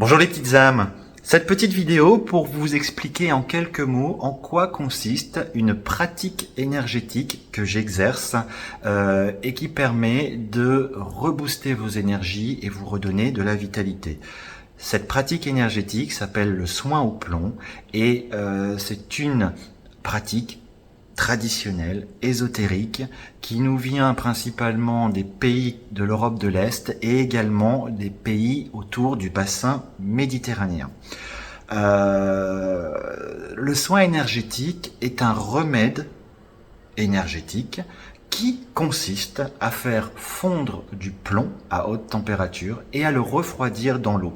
Bonjour les petites âmes. Cette petite vidéo pour vous expliquer en quelques mots en quoi consiste une pratique énergétique que j'exerce et qui permet de rebooster vos énergies et vous redonner de la vitalité. Cette pratique énergétique s'appelle le soin au plomb et c'est une pratique traditionnelle, ésotérique, qui nous vient principalement des pays de l'Europe de l'Est et également des pays autour du bassin méditerranéen. Le soin énergétique est un remède énergétique qui consiste à faire fondre du plomb à haute température et à le refroidir dans l'eau.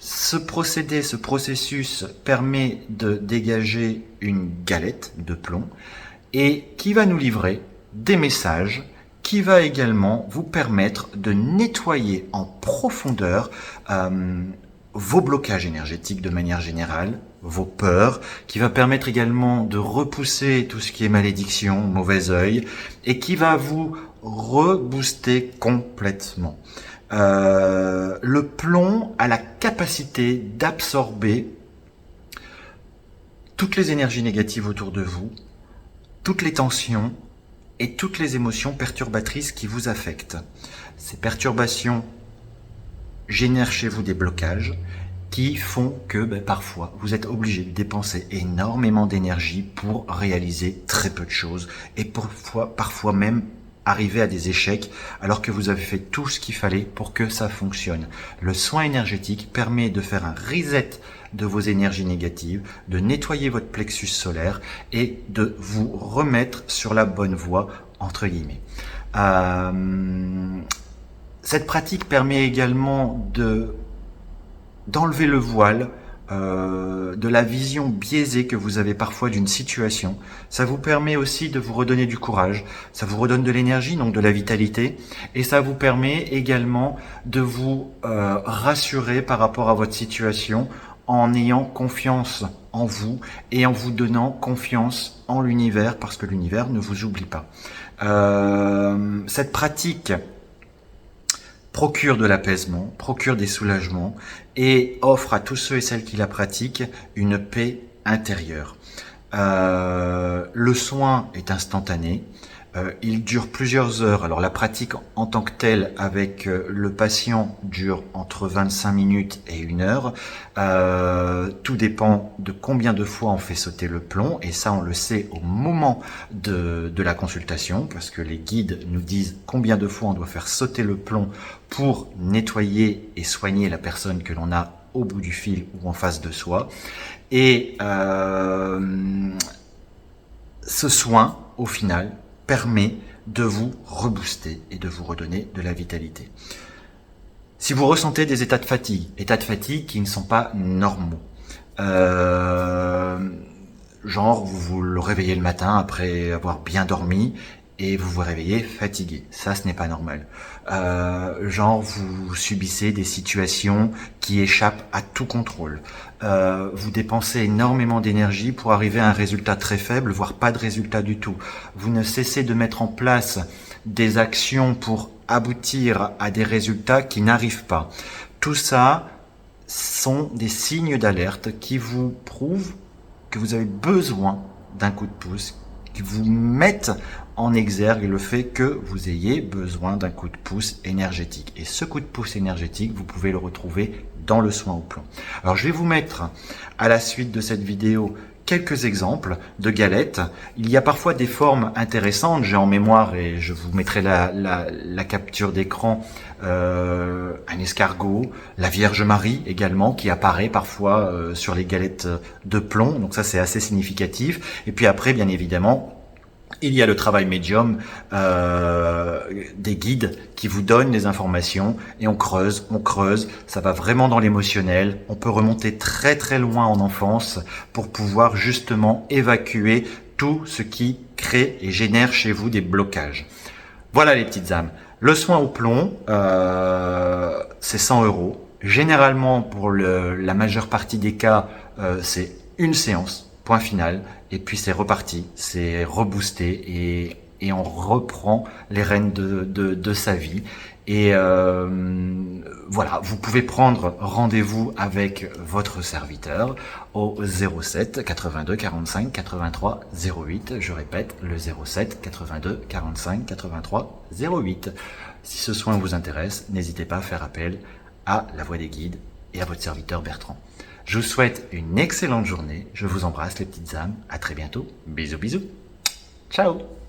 Ce processus permet de dégager une galette de plomb et qui va nous livrer des messages qui va également vous permettre de nettoyer en profondeur vos blocages énergétiques de manière générale, vos peurs, qui va permettre également de repousser tout ce qui est malédiction, mauvais œil, et qui va vous rebooster complètement. Le plomb a la capacité d'absorber toutes les énergies négatives autour de vous, toutes les tensions et toutes les émotions perturbatrices qui vous affectent. Ces perturbations génèrent chez vous des blocages qui font que parfois vous êtes obligé de dépenser énormément d'énergie pour réaliser très peu de choses et parfois même arriver à des échecs alors que vous avez fait tout ce qu'il fallait pour que ça fonctionne. Le soin énergétique permet de faire un reset de vos énergies négatives, de nettoyer votre plexus solaire et de vous remettre sur la bonne voie, entre guillemets. Cette pratique permet également d'enlever le voile de la vision biaisée que vous avez parfois d'une situation. Ça vous permet aussi de vous redonner du courage, ça vous redonne de l'énergie, donc de la vitalité, et ça vous permet également de vous rassurer par rapport à votre situation en ayant confiance en vous et en vous donnant confiance en l'univers, parce que l'univers ne vous oublie pas. Cette pratique procure de l'apaisement, procure des soulagements et offre à tous ceux et celles qui la pratiquent une paix intérieure. Le soin est instantané, il dure plusieurs heures. Alors la pratique en tant que telle avec le patient dure entre 25 minutes et 1 heure. Tout dépend de combien de fois on fait sauter le plomb, et ça on le sait au moment de la consultation, parce que les guides nous disent combien de fois on doit faire sauter le plomb pour nettoyer et soigner la personne que l'on a au bout du fil ou en face de soi. Et ce soin, au final, permet de vous rebooster et de vous redonner de la vitalité. Si vous ressentez des états de fatigue qui ne sont pas normaux, genre vous vous réveillez le matin après avoir bien dormi et vous vous réveillez fatigué, ça ce n'est pas normal. Genre vous subissez des situations qui échappent à tout contrôle. Vous dépensez énormément d'énergie pour arriver à un résultat très faible, voire pas de résultat du tout. Vous ne cessez de mettre en place des actions pour aboutir à des résultats qui n'arrivent pas. Tout ça sont des signes d'alerte qui vous prouvent que vous avez besoin d'un coup de pouce, qui vous mettent en exergue le fait que vous ayez besoin d'un coup de pouce énergétique. Et ce coup de pouce énergétique, vous pouvez le retrouver dans le soin au plomb. Alors je vais vous mettre à la suite de cette vidéo quelques exemples de galettes. Il y a parfois des formes intéressantes, j'ai en mémoire, et je vous mettrai la capture d'écran, un escargot, la Vierge Marie également, qui apparaît parfois sur les galettes de plomb, donc ça c'est assez significatif. Et puis après, bien évidemment, il y a le travail médium des guides qui vous donnent des informations et on creuse, ça va vraiment dans l'émotionnel. On peut remonter très très loin en enfance pour pouvoir justement évacuer tout ce qui crée et génère chez vous des blocages. Voilà les petites âmes. Le soin au plomb, c'est 100 €. Généralement, pour la majeure partie des cas, c'est une séance. Point final, et puis c'est reparti, c'est reboosté et et on reprend les rênes de sa vie. Et voilà, vous pouvez prendre rendez-vous avec votre serviteur au 07 82 45 83 08. Je répète, le 07 82 45 83 08. Si ce soin vous intéresse, n'hésitez pas à faire appel à la Voix des Guides et à votre serviteur Bertrand. Je vous souhaite une excellente journée. Je vous embrasse les petites âmes. À très bientôt. Bisous bisous. Ciao.